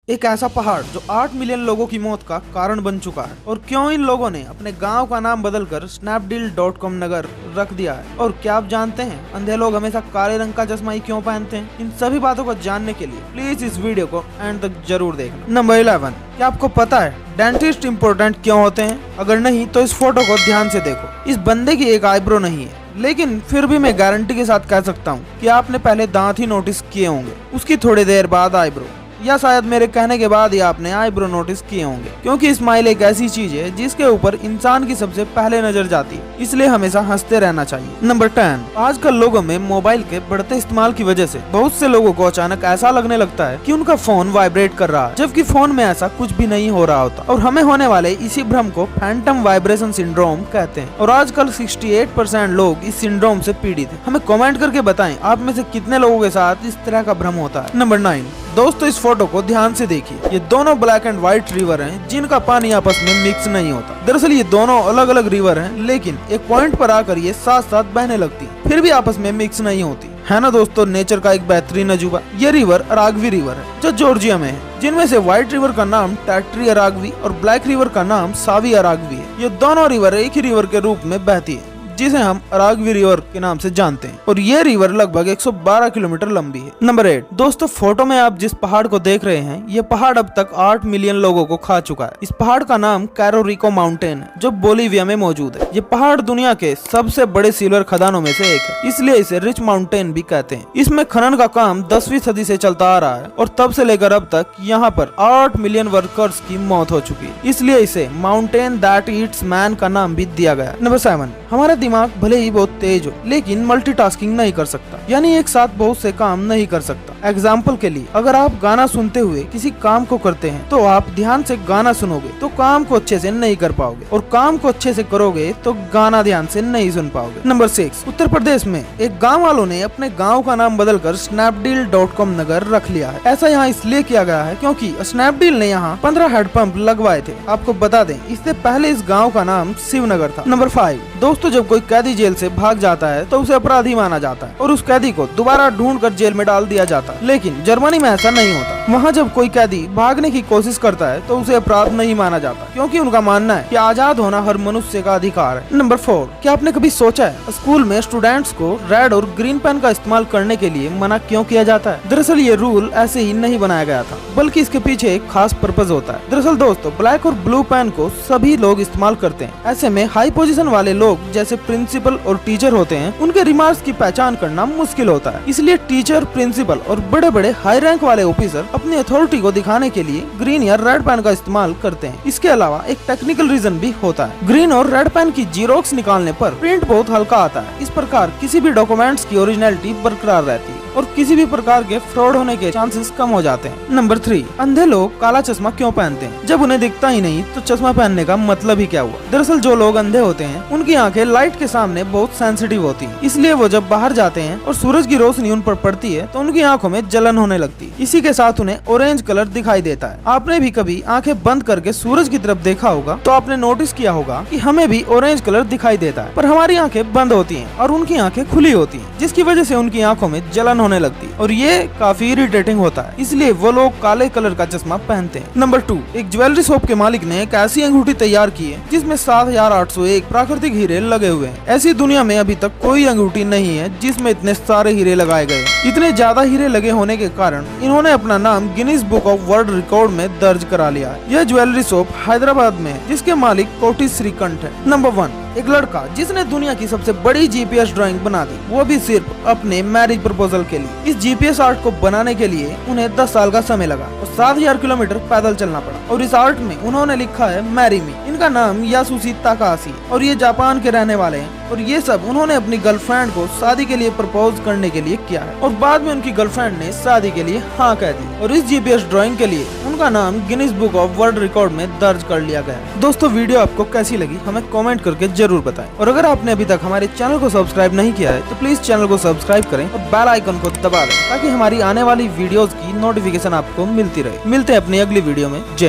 एक ऐसा पहाड़ जो 8 मिलियन लोगों की मौत का कारण बन चुका है। और क्यों इन लोगों ने अपने गांव का नाम बदलकर snapdeal.com नगर रख दिया है। और क्या आप जानते हैं अंधे लोग हमेशा काले रंग का चश्मा ही क्यों पहनते हैं। इन सभी बातों को जानने के लिए प्लीज इस वीडियो को एंड तक जरूर देखना। नंबर 11, क्या आपको पता है डेंटिस्ट इम्पोर्टेंट क्यों होते हैं? अगर नहीं तो इस फोटो को ध्यान से देखो। इस बंदे की एक आईब्रो नहीं है, लेकिन फिर भी मैं गारंटी के साथ कह सकता हूँ कि आपने पहले दांत ही नोटिस किए होंगे, उसकी थोड़ी देर बाद आईब्रो, या शायद मेरे कहने के बाद ही आपने आईब्रो नोटिस किए होंगे। क्योंकि स्माइल एक ऐसी चीज है जिसके ऊपर इंसान की सबसे पहले नजर जाती है, इसलिए हमेशा हंसते रहना चाहिए। नंबर 10, आजकल लोगों में मोबाइल के बढ़ते इस्तेमाल की वजह से बहुत से लोगों को अचानक ऐसा लगने लगता है कि उनका फोन वाइब्रेट कर रहा है, जबकि फोन में ऐसा कुछ भी नहीं हो रहा होता। और हमें होने वाले इसी भ्रम को फैंटम वाइब्रेशन सिंड्रोम कहते हैं। और आजकल 68% लोग इस सिंड्रोम से पीड़ित हैं। हमें कमेंट करके बताएं आप में से कितने लोगों के साथ इस तरह का भ्रम होता है। नंबर 9, दोस्तों इस फोटो को ध्यान से देखिए। ये दोनों ब्लैक एंड व्हाइट रिवर हैं जिनका पानी आपस में मिक्स नहीं होता। दरअसल ये दोनों अलग अलग रिवर हैं, लेकिन एक पॉइंट पर आकर ये साथ साथ बहने लगती है, फिर भी आपस में मिक्स नहीं होती। है ना दोस्तों, नेचर का एक बेहतरीन अजूबा। ये रिवर अराग्वी रिवर है जो जॉर्जिया में है, जिनमें से व्हाइट रिवर का नाम टैट्री अराग्वी और ब्लैक रिवर का नाम सावी अराग्वी है। ये दोनों रिवर एक ही रिवर के रूप में बहती है जिसे हम अराग्वी रिवर के नाम से जानते हैं। और ये रिवर लगभग 112 किलोमीटर लंबी है। नंबर 8, दोस्तों फोटो में आप जिस पहाड़ को देख रहे हैं, ये पहाड़ अब तक 8 मिलियन लोगों को खा चुका है। इस पहाड़ का नाम कैरो रिको माउंटेन है जो बोलीविया में मौजूद है। ये पहाड़ दुनिया के सबसे बड़े सिल्वर खदानों में से एक है, इसलिए इसे रिच माउंटेन भी कहते हैं। इसमें खनन का काम 10वीं सदी से चलता आ रहा है और तब से लेकर अब तक यहाँ पर 8 मिलियन वर्कर्स की मौत हो चुकी है, इसलिए इसे माउंटेन दैट ईट्स मैन का नाम भी दिया गया। नंबर 7, हमारा दिमाग भले ही बहुत तेज हो लेकिन मल्टीटास्किंग नहीं कर सकता, यानी एक साथ बहुत से काम नहीं कर सकता। एग्जाम्पल के लिए, अगर आप गाना सुनते हुए किसी काम को करते हैं तो आप ध्यान से गाना सुनोगे तो काम को अच्छे से नहीं कर पाओगे, और काम को अच्छे से करोगे तो गाना ध्यान से नहीं सुन पाओगे। नंबर 6, उत्तर प्रदेश में एक गाँव वालों ने अपने गाँव का नाम बदलकर snapdeal.com नगर रख लिया है। ऐसा यहाँ इसलिए किया गया है क्योंकि स्नैपडील ने यहाँ 15 हेडपंप लगवाए थे। आपको बता दें इससे पहले इस गाँव का नाम शिवनगर था। नंबर 5, दोस्तों जब कोई कैदी जेल से भाग जाता है तो उसे अपराधी माना जाता है और उस कैदी को दोबारा ढूंढकर जेल में डाल दिया जाता है, लेकिन जर्मनी में ऐसा नहीं होता। वहाँ जब कोई कैदी भागने की कोशिश करता है तो उसे अपराध नहीं माना जाता, क्योंकि उनका मानना है कि आजाद होना हर मनुष्य का अधिकार है। नंबर 4, क्या आपने कभी सोचा है स्कूल में स्टूडेंट्स को रेड और ग्रीन पेन का इस्तेमाल करने के लिए मना क्यों किया जाता है? दरअसल ये रूल ऐसे ही नहीं बनाया गया था, बल्कि इसके पीछे एक खास पर्पज होता है। दरअसल दोस्तों ब्लैक और ब्लू पेन को सभी लोग इस्तेमाल करते हैं। ऐसे में हाई पोजीशन वाले लोग जैसे प्रिंसिपल और टीचर होते हैं, उनके रिमार्क्स की पहचान करना मुश्किल होता है। इसलिए टीचर, प्रिंसिपल और बड़े बड़े हाई रैंक वाले ऑफिसर अपनी अथॉरिटी को दिखाने के लिए ग्रीन या रेड पेन का इस्तेमाल करते हैं। इसके अलावा एक टेक्निकल रीजन भी होता है। ग्रीन और रेड पेन की जीरोक्स निकालने पर प्रिंट बहुत हल्का आता है। इस प्रकार किसी भी डॉक्यूमेंट्स की ओरिजिनलिटी बरकरार रहती है और किसी भी प्रकार के फ्रॉड होने के चांसेस कम हो जाते हैं। नंबर 3, अंधे लोग काला चश्मा क्यों पहनते हैं? जब उन्हें दिखता ही नहीं तो चश्मा पहनने का मतलब ही क्या हुआ? दरअसल जो लोग अंधे होते हैं उनकी आंखें लाइट के सामने बहुत सेंसिटिव होती हैं, इसलिए वो जब बाहर जाते हैं और सूरज की रोशनी उन पर पड़ती है तो उनकी आंखों में जलन होने लगती है। इसी के साथ उन्हें ऑरेंज कलर दिखाई देता है। आपने भी कभी आंखें बंद करके सूरज की तरफ देखा होगा तो आपने नोटिस किया होगा कि हमें भी ऑरेंज कलर दिखाई देता है, पर हमारी आंखें बंद होती हैं और उनकी आंखें खुली होती हैं, जिसकी वजह से उनकी आंखों में जलन होने लगती है और ये काफी इरिटेटिंग होता है, इसलिए वो लोग काले कलर का चश्मा पहनते हैं। नंबर 2, एक ज्वेलरी शॉप के मालिक ने एक ऐसी अंगूठी तैयार की है जिसमें 7801 प्राकृतिक हीरे लगे हुए हैं। ऐसी दुनिया में अभी तक कोई अंगूठी नहीं है जिसमें इतने सारे हीरे लगाए गए। इतने ज्यादा हीरे लगे होने के कारण इन्होंने अपना नाम Guinness book of world record में दर्ज करा लिया है। यह ज्वेलरी शॉप हैदराबाद में है जिसके मालिक कोटी श्रीकंठ है। नंबर 1, एक लड़का जिसने दुनिया की सबसे बड़ी जीपीएस ड्राइंग बना दी, वो भी सिर्फ अपने मैरिज प्रपोजल के लिए। इस जीपीएस आर्ट को बनाने के लिए उन्हें 10 साल का समय लगा और 7000 किलोमीटर पैदल चलना पड़ा। और इस आर्ट में उन्होंने लिखा है मैरी मी। इनका नाम यासुशी ताकाहाशी और ये जापान के रहने वाले हैं। और ये सब उन्होंने अपनी गर्लफ्रेंड को शादी के लिए प्रपोज करने के लिए किया है और बाद में उनकी गर्लफ्रेंड ने शादी के लिए हाँ कह दी और इस जीपीएस ड्राइंग के लिए उनका नाम Guinness book of world record में दर्ज कर लिया गया है। दोस्तों वीडियो आपको कैसी लगी हमें कमेंट करके जरूर बताएं, और अगर आपने अभी तक हमारे चैनल को सब्सक्राइब नहीं किया है तो प्लीज चैनल को सब्सक्राइब करें और बेल आइकन को दबा दें ताकि हमारी आने वाली वीडियोस की नोटिफिकेशन आपको मिलती रहे। मिलते हैं अपनी अगली वीडियो में। जय हिंद।